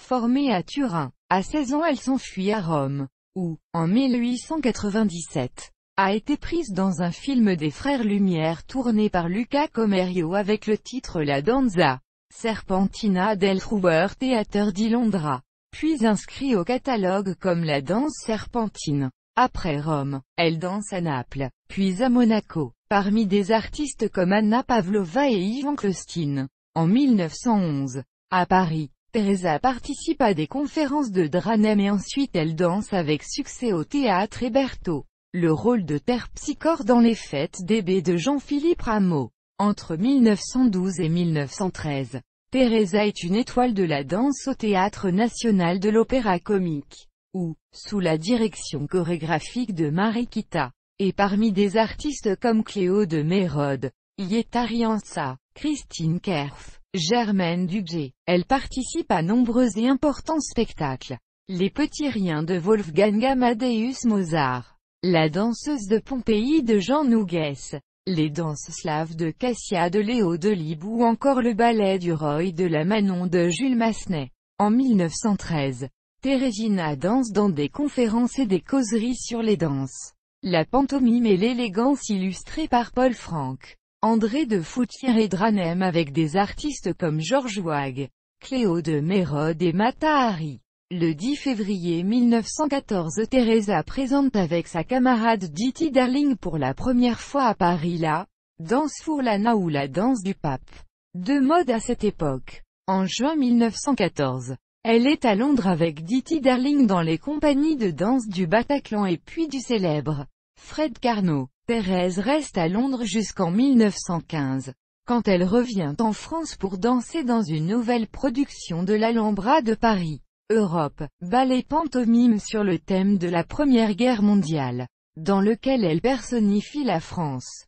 Formée à Turin, à 16 ans elle s'enfuit à Rome, où, en 1897, a été prise dans un film des Frères Lumière tourné par Luca Comerio avec le titre La danza serpentina del Trower Theatre di Londra, puis inscrit au catalogue comme la danse serpentine. Après Rome, elle danse à Naples, puis à Monaco, parmi des artistes comme Anna Pavlova et Ivan Costin. En 1911, à Paris, Teresa participe à des conférences de Dranem et ensuite elle danse avec succès au théâtre Héberto, le rôle de Terpsichore dans les fêtes d'Hébé de Jean-Philippe Rameau. Entre 1912 et 1913, Teresa est une étoile de la danse au Théâtre National de l'Opéra Comique, où, sous la direction chorégraphique de Mariquita, et parmi des artistes comme Cléo de Mérode, Yetta Rianza, Christine Kerff, Germaine Dubé, elle participe à nombreux et importants spectacles. Les Petits Riens de Wolfgang Amadeus Mozart, La danseuse de Pompéi de Jean Nougès, les danses slaves de Cassia de Léo Delibes ou encore le ballet du Roy de la Manon de Jules Massenet. En 1913, Teresina danse dans des conférences et des causeries sur les danses, la pantomime et l'élégance illustrée par Paul Franck, André de Foutières et Dranem avec des artistes comme Georges Wag, Cléo de Mérode et Mata Hari. Le 10 février 1914, Teresa présente avec sa camarade Diti Darling pour la première fois à Paris la danse Furlana ou la danse du pape, de mode à cette époque. En juin 1914, elle est à Londres avec Diti Darling dans les compagnies de danse du Bataclan et puis du célèbre Fred Carnot. Thérèse reste à Londres jusqu'en 1915, quand elle revient en France pour danser dans une nouvelle production de l'Alhambra de Paris. Europe, ballet pantomime sur le thème de la Première Guerre mondiale, dans lequel elle personnifie la France.